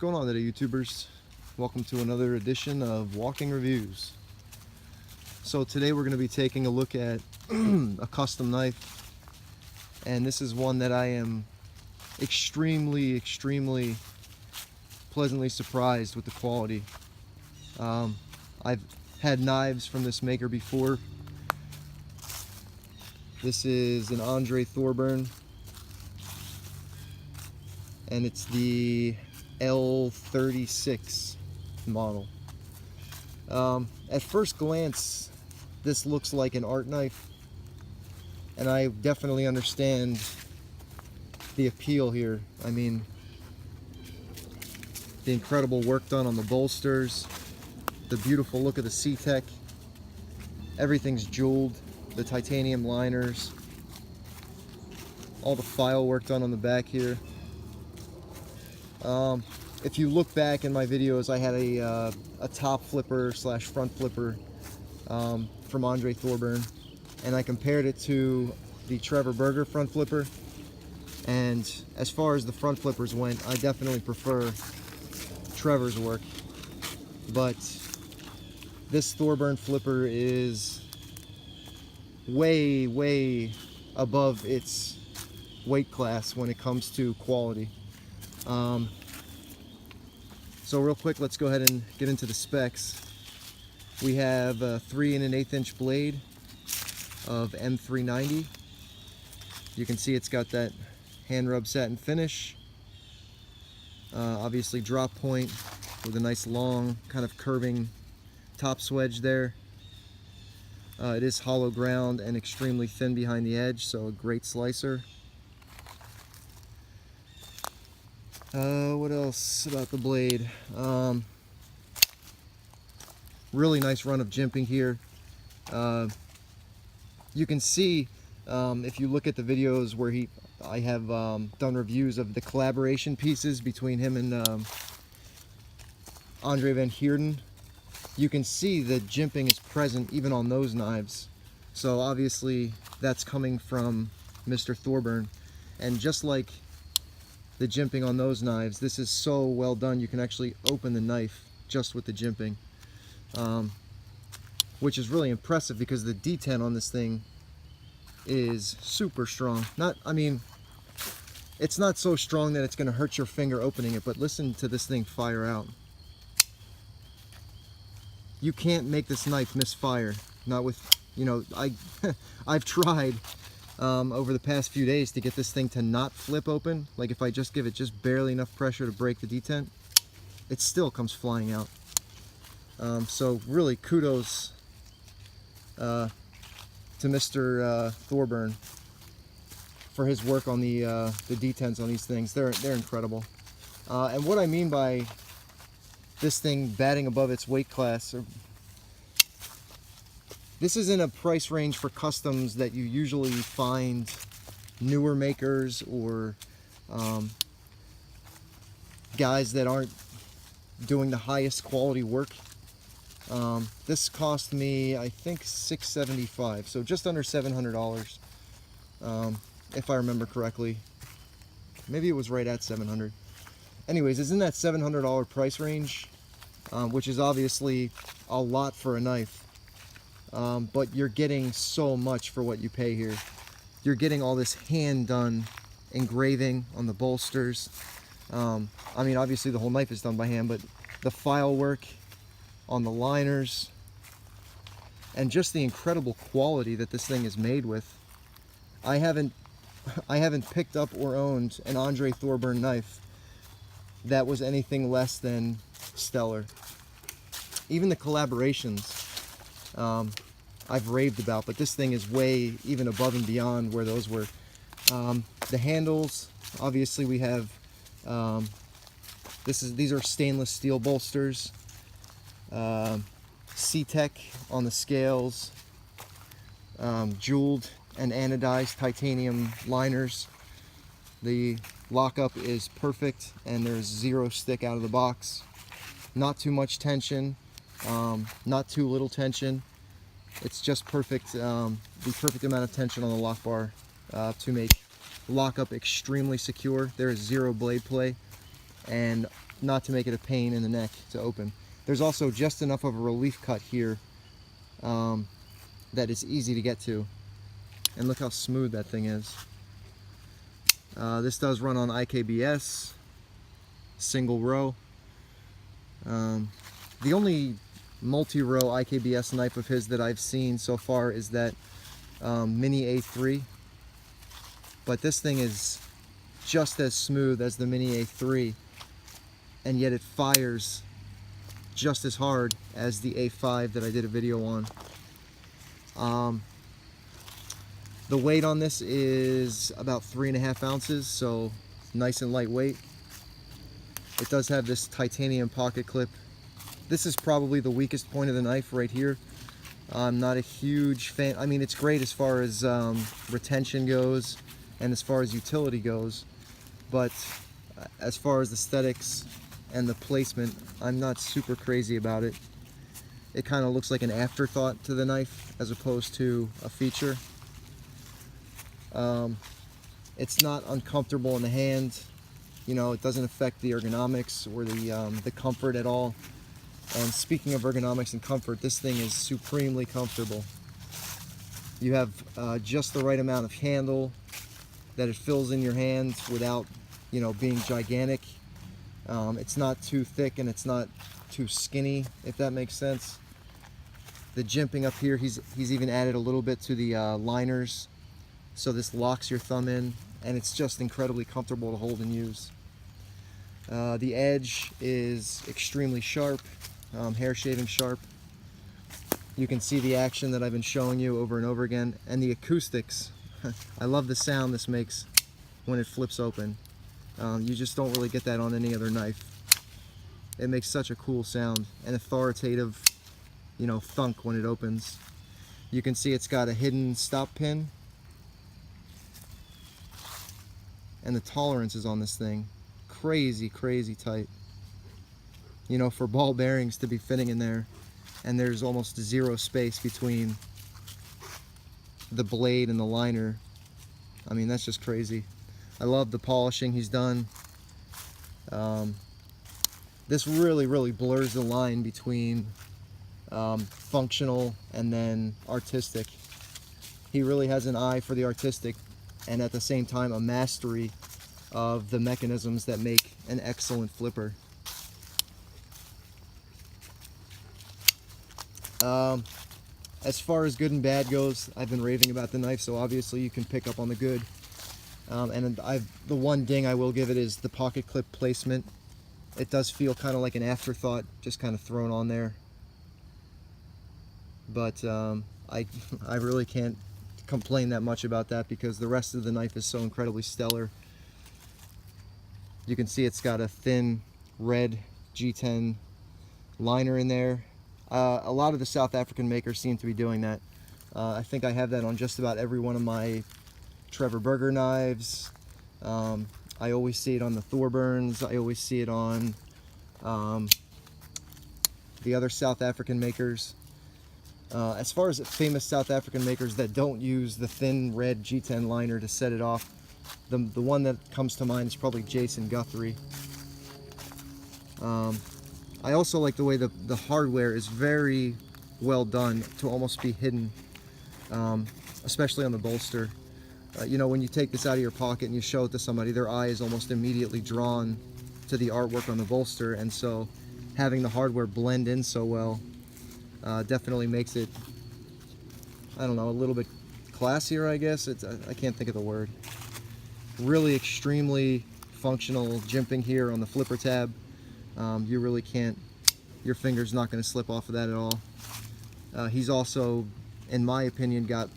going on today, YouTubers? Welcome to another edition of Walking Reviews. So today we're going to be taking a look at a custom knife, and this is one that I am extremely pleasantly surprised with the quality. I've had knives from this maker before. This is an Andre Thorburn, and it's the L36 model. At first glance, this looks like an art knife, and I definitely understand the appeal here. I mean, the incredible work done on the bolsters, the beautiful look of the C-Tech, everything's jeweled, the titanium liners, all the file work done on the back here. If you look back in my videos, I had a top flipper slash front flipper from Andre Thorburn, and I compared it to the Trevor Berger front flipper. And as far as the front flippers went, I definitely prefer Trevor's work. But this Thorburn flipper is way above its weight class when it comes to quality. So real quick, let's go ahead and get into the specs. We have a 3 1/8 inch blade of M390. You can see it's got that hand rub satin finish. Obviously drop point with a nice long kind of curving top swedge there. It is hollow ground and extremely thin behind the edge, so a great slicer. What else about the blade? Really nice run of jimping here. You can see, if you look at the videos where I have done reviews of the collaboration pieces between him and Andre Van Heerden, you can see the jimping is present even on those knives. So obviously that's coming from Mr. Thorburn. And just like the jimping on those knives, this is so well done. You can actually open the knife just with the jimping, which is really impressive because the detent on this thing is super strong. I mean, it's not so strong that it's going to hurt your finger opening it, but listen to this thing fire out. You can't make this knife misfire. Not with, you know, I've tried over the past few days to get this thing to not flip open. Like if I just give it just barely enough pressure to break the detent, it still comes flying out. So really kudos to Mr. Thorburn for his work on the detents on these things. They're incredible. And what I mean by this thing batting above its weight class, this is in a price range for customs that you usually find newer makers or guys that aren't doing the highest quality work. This cost me, I think, $675, so just under $700, if I remember correctly. Maybe it was right at $700. Anyways, it's in that $700 price range, which is obviously a lot for a knife. But you're getting so much for what you pay here. You're getting all this hand-done engraving on the bolsters. I mean, obviously the whole knife is done by hand, but the file work on the liners, and just the incredible quality that this thing is made with. I haven't picked up or owned an Andre Thorburn knife that was anything less than stellar. Even the collaborations I've raved about, but this thing is way even above and beyond where those were. The handles, obviously we have these are stainless steel bolsters, C-Tech on the scales, jeweled and anodized titanium liners. The lockup is perfect and there's zero stick out of the box. Not too much tension, not too little tension. It's just perfect, the perfect amount of tension on the lock bar to make lockup extremely secure. There is zero blade play, and not to make it a pain in the neck to open. There's also just enough of a relief cut here that it's easy to get to. And look how smooth that thing is. This does run on IKBS, single row. The only multi-row IKBS knife of his that I've seen so far is that Mini A3. But this thing is just as smooth as the Mini A3, and yet it fires just as hard as the A5 that I did a video on. The weight on this is about 3.5 ounces, so nice and lightweight. It does have this titanium pocket clip. This is probably the weakest point of the knife right here. I'm not a huge fan. I mean, it's great as far as retention goes and as far as utility goes, but as far as aesthetics and the placement, I'm not super crazy about it. It kind of looks like an afterthought to the knife as opposed to a feature. It's not uncomfortable in the hand. You know, it doesn't affect the ergonomics or the comfort at all. And speaking of ergonomics and comfort, this thing is supremely comfortable. You have just the right amount of handle that it fills in your hand without, you know, being gigantic. It's not too thick and it's not too skinny, if that makes sense. The jimping up here, he's even added a little bit to the liners, so this locks your thumb in, and it's just incredibly comfortable to hold and use. The edge is extremely sharp, hair shaving sharp. You can see the action that I've been showing you over and over again, and the acoustics. I love the sound this makes when it flips open. You just don't really get that on any other knife. It makes such a cool sound, an authoritative, you know, thunk when it opens. You can see it's got a hidden stop pin, and the tolerances on this thing, crazy tight. You know, for ball bearings to be fitting in there, and there's almost zero space between the blade and the liner. I mean, that's just crazy. I love the polishing he's done. This really blurs the line between functional and then artistic. He really has an eye for the artistic, and at the same time a mastery of the mechanisms that make an excellent flipper. As far as good and bad goes, I've been raving about the knife, so obviously you can pick up on the good. And the one ding I will give it is the pocket clip placement. It does feel kind of like an afterthought, just kind of thrown on there. But I really can't complain that much about that because the rest of the knife is so incredibly stellar. You can see it's got a thin red G10 liner in there. A lot of the South African makers seem to be doing that. I think I have that on just about every one of my Trevor Burger knives. I always see it on the Thorburns. I always see it on the other South African makers. As far as famous South African makers that don't use the thin red G10 liner to set it off, the one that comes to mind is probably Jason Guthrie. I also like the way the hardware is very well done to almost be hidden, especially on the bolster. You know, when you take this out of your pocket and you show it to somebody, their eye is almost immediately drawn to the artwork on the bolster, and so having the hardware blend in so well definitely makes it, I don't know, a little bit classier, I guess. I can't think of the word. Really extremely functional jimping here on the flipper tab. You really can't, your finger's not going to slip off of that at all. He's also, in my opinion, got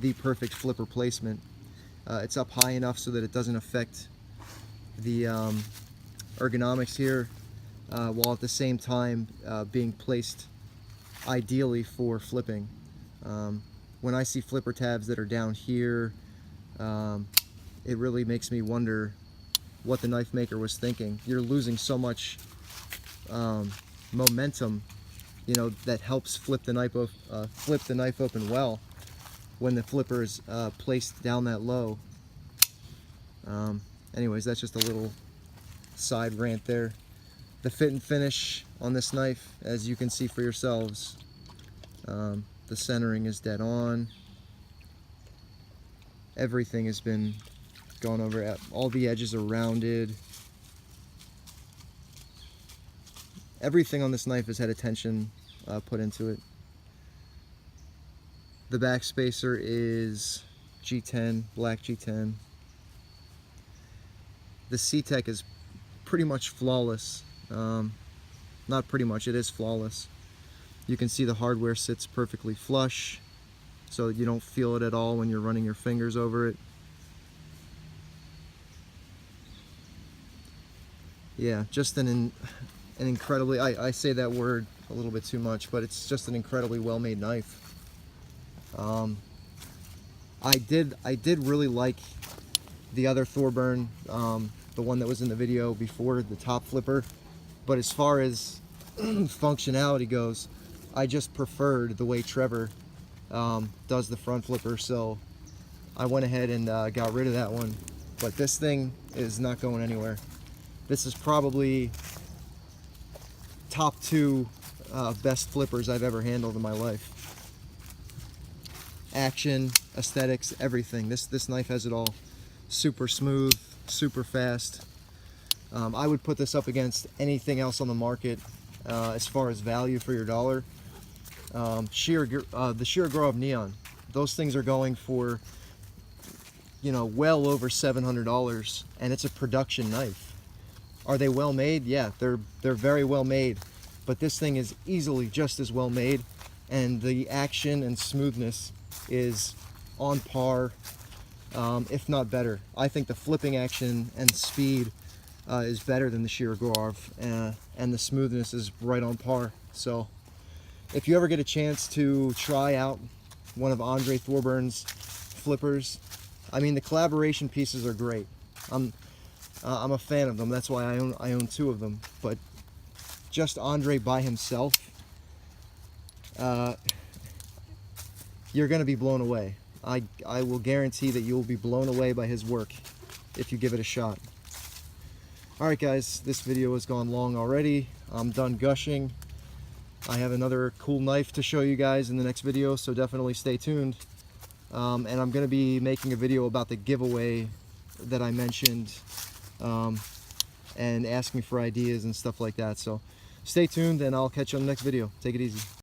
the perfect flipper placement. It's up high enough so that it doesn't affect the ergonomics here, while at the same time being placed ideally for flipping. When I see flipper tabs that are down here, it really makes me wonder what the knife maker was thinking. You're losing so much momentum, you know, that helps flip the knife open well when the flipper is placed down that low. Anyways, that's just a little side rant there. The fit and finish on this knife, as you can see for yourselves, the centering is dead on. Everything has been gone over. All the edges are rounded. Everything on this knife has had attention put into it. The back spacer is G10, black G10. The C-Tech is pretty much flawless. Not pretty much, it is flawless. You can see the hardware sits perfectly flush, so you don't feel it at all when you're running your fingers over it. Yeah, just an incredibly, I say that word a little bit too much, but it's just an incredibly well-made knife. I did really like the other Thorburn, the one that was in the video before, the top flipper, but as far as functionality goes, I just preferred the way Trevor does the front flipper, so I went ahead and got rid of that one. But this thing is not going anywhere. This is probably top 2 best flippers I've ever handled in my life. Action, aesthetics, everything. This knife has it all. Super smooth, super fast. I would put this up against anything else on the market as far as value for your dollar. The Shirogorov Neon, those things are going for, you know, well over $700, and it's a production knife. Are they well made? Yeah, they're very well made, but this thing is easily just as well made, and the action and smoothness is on par, if not better. I think the flipping action and speed is better than the Shirogorov, and the smoothness is right on par. So if you ever get a chance to try out one of Andre Thorburn's flippers, I mean, the collaboration pieces are great. I'm a fan of them. That's why I own 2 of them. But just Andre by himself, you're going to be blown away. I will guarantee that you will be blown away by his work if you give it a shot. Alright guys, this video has gone long already. I'm done gushing. I have another cool knife to show you guys in the next video, so definitely stay tuned. And I'm going to be making a video about the giveaway that I mentioned, and asking for ideas and stuff like that. So stay tuned, and I'll catch you on the next video. Take it easy.